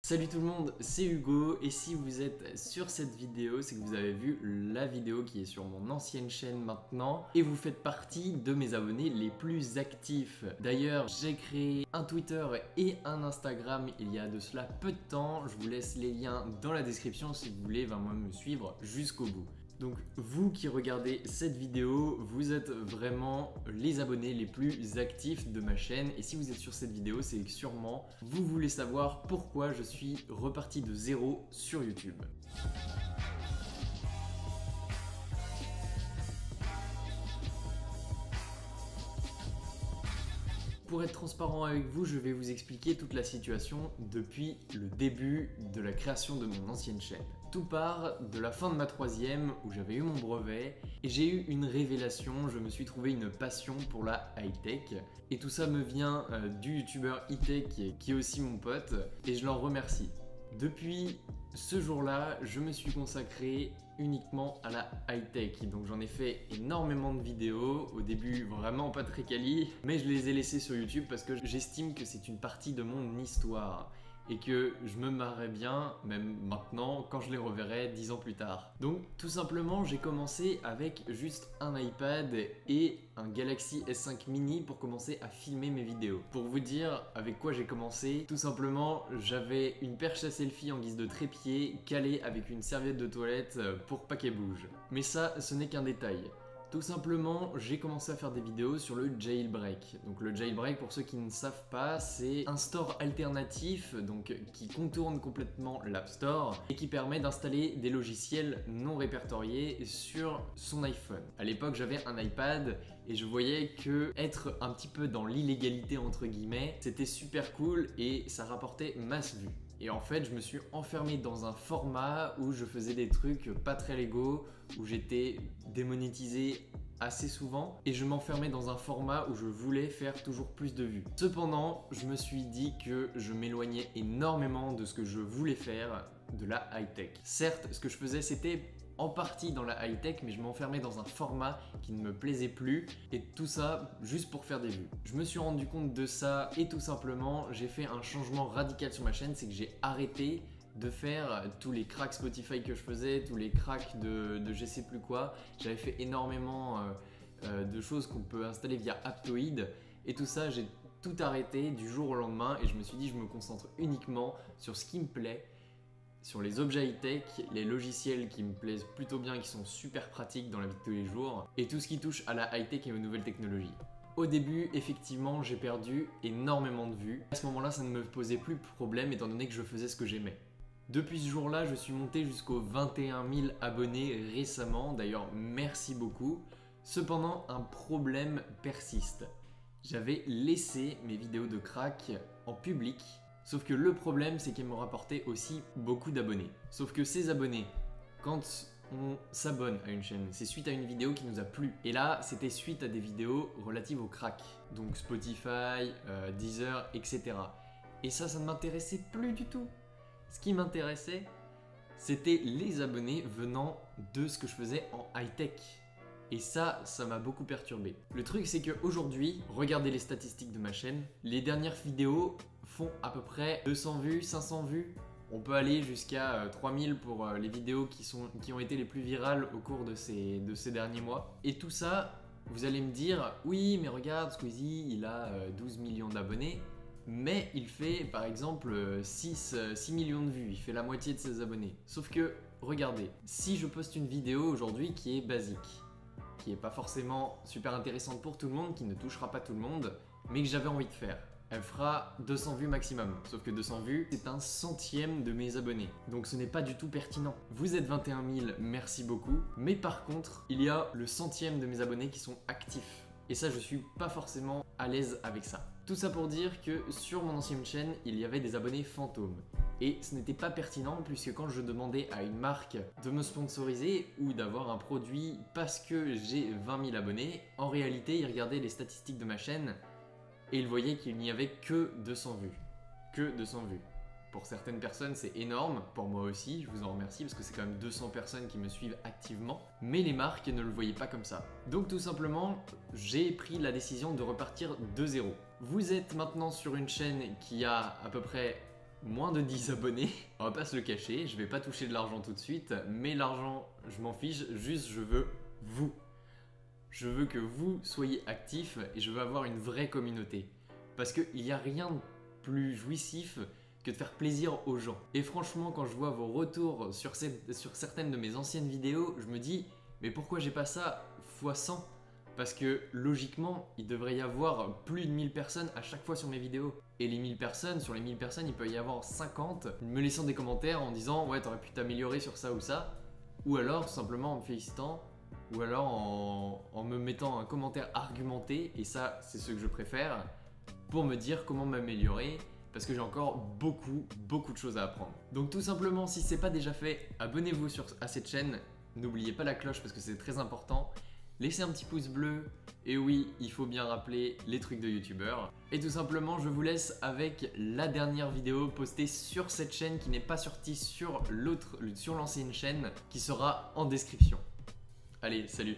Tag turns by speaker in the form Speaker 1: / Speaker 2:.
Speaker 1: Salut tout le monde, c'est Hugo et si vous êtes sur cette vidéo, c'est que vous avez vu la vidéo qui est sur mon ancienne chaîne maintenant et vous faites partie de mes abonnés les plus actifs. D'ailleurs, j'ai créé un Twitter et un Instagram il y a de cela peu de temps. Je vous laisse les liens dans la description si vous voulez vraiment me suivre jusqu'au bout. Donc vous qui regardez cette vidéo, vous êtes vraiment les abonnés les plus actifs de ma chaîne et si vous êtes sur cette vidéo, c'est que sûrement vous voulez savoir pourquoi je suis reparti de zéro sur YouTube. Pour être transparent avec vous, je vais vous expliquer toute la situation depuis le début de la création de mon ancienne chaîne. Tout part de la fin de ma troisième où j'avais eu mon brevet et j'ai eu une révélation, je me suis trouvé une passion pour la high-tech et tout ça me vient du youtubeur e-tech qui est aussi mon pote et je l'en remercie. Depuis ce jour-là, je me suis consacré uniquement à la high-tech. Donc j'en ai fait énormément de vidéos, au début vraiment pas très quali, mais je les ai laissées sur YouTube parce que j'estime que c'est une partie de mon histoire et que je me marrais bien, même maintenant, quand je les reverrai 10 ans plus tard. Donc tout simplement, j'ai commencé avec juste un iPad et un Galaxy S5 mini pour commencer à filmer mes vidéos. Pour vous dire avec quoi j'ai commencé, tout simplement, j'avais une perche à selfie en guise de trépied calée avec une serviette de toilette pour pas qu'elle bouge. Mais ça, ce n'est qu'un détail. Tout simplement, j'ai commencé à faire des vidéos sur le jailbreak. Donc le jailbreak, pour ceux qui ne savent pas, c'est un store alternatif donc, qui contourne complètement l'App Store et qui permet d'installer des logiciels non répertoriés sur son iPhone. À l'époque, j'avais un iPad et je voyais que être un petit peu dans l'illégalité entre guillemets, c'était super cool et ça rapportait masse vues. Et en fait, je me suis enfermé dans un format où je faisais des trucs pas très légaux, où j'étais démonétisé assez souvent et je m'enfermais dans un format où je voulais faire toujours plus de vues. Cependant, je me suis dit que je m'éloignais énormément de ce que je voulais faire, de la high-tech. Certes, ce que je faisais, c'était en partie dans la high-tech, mais je m'enfermais dans un format qui ne me plaisait plus et tout ça juste pour faire des vues. Je me suis rendu compte de ça et tout simplement, j'ai fait un changement radical sur ma chaîne, c'est que j'ai arrêté de faire tous les cracks Spotify que je faisais, tous les cracks de je sais plus quoi. J'avais fait énormément de choses qu'on peut installer via Aptoide et tout ça, j'ai tout arrêté du jour au lendemain et je me suis dit je me concentre uniquement sur ce qui me plaît, sur les objets high-tech, les logiciels qui me plaisent plutôt bien et qui sont super pratiques dans la vie de tous les jours et tout ce qui touche à la high-tech et aux nouvelles technologies. Au début, effectivement, j'ai perdu énormément de vues. À ce moment-là, ça ne me posait plus de problème étant donné que je faisais ce que j'aimais. Depuis ce jour-là, je suis monté jusqu'aux 21 000 abonnés récemment, d'ailleurs merci beaucoup. Cependant, un problème persiste. J'avais laissé mes vidéos de crack en public, sauf que le problème c'est qu'elles m'ont rapporté aussi beaucoup d'abonnés. Sauf que ces abonnés, quand on s'abonne à une chaîne, c'est suite à une vidéo qui nous a plu. Et là, c'était suite à des vidéos relatives au crack, donc Spotify, Deezer, etc. Et ça ne m'intéressait plus du tout. Ce qui m'intéressait, c'était les abonnés venant de ce que je faisais en high-tech. Et ça m'a beaucoup perturbé. Le truc, c'est qu'aujourd'hui, regardez les statistiques de ma chaîne, les dernières vidéos font à peu près 200 vues, 500 vues. On peut aller jusqu'à 3000 pour les vidéos qui ont été les plus virales au cours de ces derniers mois. Et tout ça, vous allez me dire, oui, mais regarde, Squeezie, il a 12 millions d'abonnés. Mais il fait par exemple 6 millions de vues, il fait la moitié de ses abonnés. Sauf que, regardez, si je poste une vidéo aujourd'hui qui est basique, qui est pas forcément super intéressante pour tout le monde, qui ne touchera pas tout le monde, mais que j'avais envie de faire, elle fera 200 vues maximum. Sauf que 200 vues, c'est un centième de mes abonnés. Donc ce n'est pas du tout pertinent. Vous êtes 21 000, merci beaucoup. Mais par contre, il y a le centième de mes abonnés qui sont actifs. Et ça, je suis pas forcément à l'aise avec ça. Tout ça pour dire que sur mon ancienne chaîne, il y avait des abonnés fantômes. Et ce n'était pas pertinent puisque quand je demandais à une marque de me sponsoriser ou d'avoir un produit parce que j'ai 20 000 abonnés, en réalité, ils regardaient les statistiques de ma chaîne et ils voyaient qu'il n'y avait que 200 vues. Que 200 vues. Pour certaines personnes, c'est énorme. Pour moi aussi, je vous en remercie parce que c'est quand même 200 personnes qui me suivent activement. Mais les marques ne le voyaient pas comme ça. Donc tout simplement, j'ai pris la décision de repartir de zéro. Vous êtes maintenant sur une chaîne qui a à peu près moins de 10 abonnés, on va pas se le cacher, je vais pas toucher de l'argent tout de suite, mais l'argent, je m'en fiche, juste je veux vous. Je veux que vous soyez actifs et je veux avoir une vraie communauté. Parce qu'il n'y a rien de plus jouissif que de faire plaisir aux gens. Et franchement, quand je vois vos retours sur certaines de mes anciennes vidéos, je me dis, mais pourquoi j'ai pas ça x 100 ? Parce que logiquement, il devrait y avoir plus de 1000 personnes à chaque fois sur mes vidéos. Et les 1000 personnes, sur les 1000 personnes, il peut y avoir 50 me laissant des commentaires en disant ouais, t'aurais pu t'améliorer sur ça ou ça. Ou alors tout simplement en me félicitant. Ou alors en me mettant un commentaire argumenté. Et ça, c'est ce que je préfère. Pour me dire comment m'améliorer. Parce que j'ai encore beaucoup de choses à apprendre. Donc tout simplement, si ce n'est pas déjà fait, abonnez-vous à cette chaîne. N'oubliez pas la cloche parce que c'est très important. Laissez un petit pouce bleu, et oui, il faut bien rappeler les trucs de youtubeur. Et tout simplement, je vous laisse avec la dernière vidéo postée sur cette chaîne qui n'est pas sortie sur l'ancienne chaîne, qui sera en description. Allez, salut!